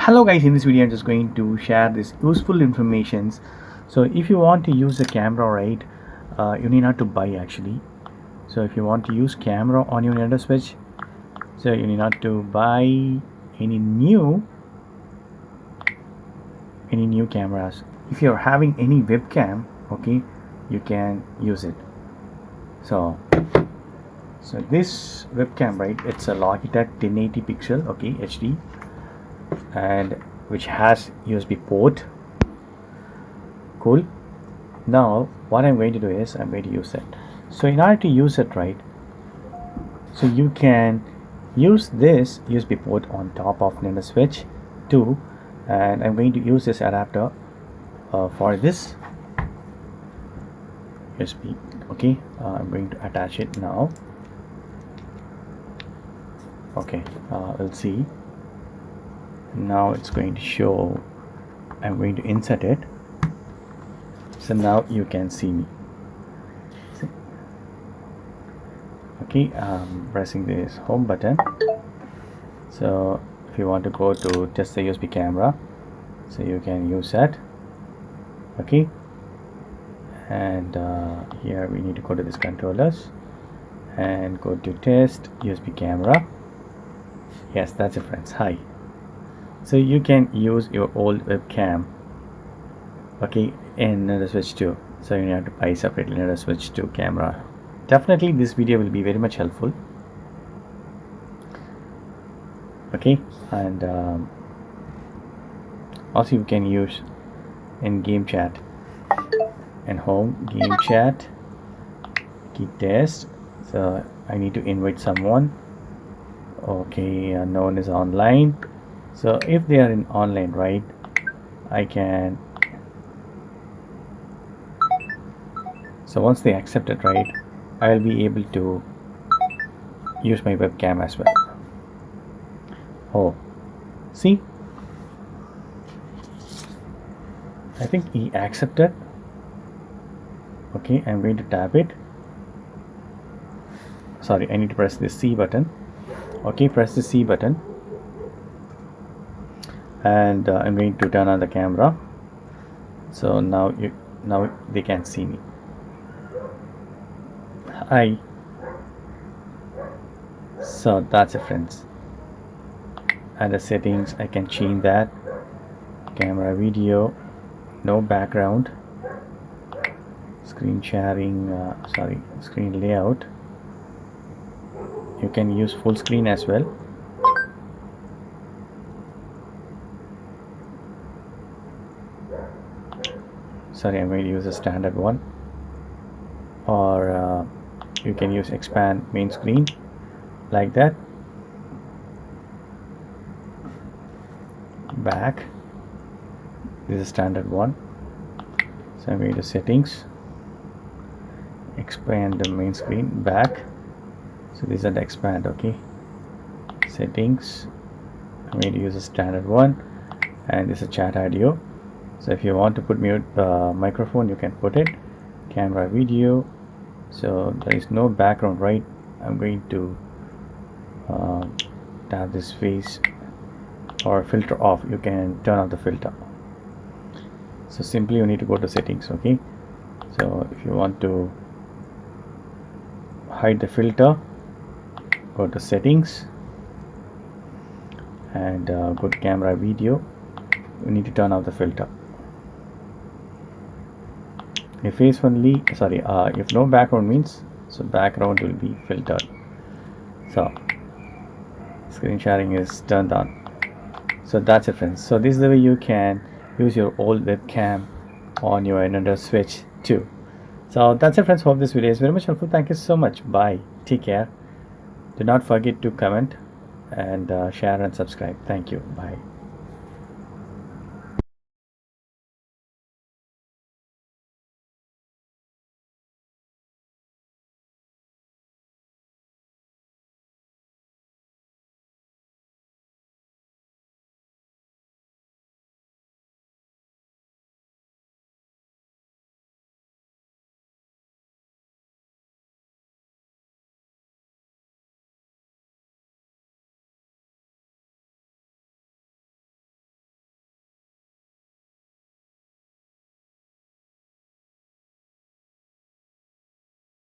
Hello guys, in this video I'm just going to share this useful informations. So if you want to use a camera, right, you need not to buy actually. So if you want to use camera on your Nintendo Switch, so you need not to buy any new cameras. If you're having any webcam, okay, you can use it. So this webcam, right, it's a Logitech 1080 pixel, okay, HD, and which has USB port. Cool. Now what I'm going to do is I'm going to use it. So in order to use it, right, so you can use this USB port on top of Nintendo Switch 2, and I'm going to use this adapter for this USB. Okay, I'm going to attach it now. Okay, we'll see. Now it's going to show. I'm going to insert it, so now you can see me. See? Okay, pressing this home button. So if you want to go to just the USB camera, so you can use that. Okay, and here we need to go to this controllers and go to test USB camera. Yes, that's it, friends. Hi. So you can use your old webcam, okay, in Nintendo Switch 2. So you have to buy separately Nintendo Switch 2 camera. Definitely this video will be very much helpful. Okay, and also you can use in GameChat and home GameChat key test. So I need to invite someone. Okay, no one is online. So if they are in online, right, I can, so once they accept it, right, I'll be able to use my webcam as well. Oh, see, I think he accepted. Okay, I'm going to tap it. Sorry, I need to press the C button. Okay, press the C button, and I'm going to turn on the camera. So now they can see me. Hi. So that's it, friends. And the settings, I can change that. Camera video, no background, screen sharing, screen layout. You can use full screen as well. Sorry, I'm going to use a standard one, or you can use expand main screen like that. Back, this is standard one. So I'm going to settings, expand the main screen, back. So these are the expand. Okay, settings, I'm going to use a standard one, and this is chat audio. So if you want to put mute microphone, you can put it. Camera video, so there is no background, right? I'm going to tap this face, or filter off. You can turn off the filter. So simply you need to go to settings. Okay, so if you want to hide the filter, go to settings and go to camera video. You need to turn off the filter. If face only, sorry, if no background means, so background will be filtered. So screen sharing is turned on. So that's it, friends. So this is the way you can use your old webcam on your Nintendo Switch 2. So that's it, friends. Hope this video is very much helpful. Thank you so much. Bye. Take care. Do not forget to comment and share and subscribe. Thank you. Bye.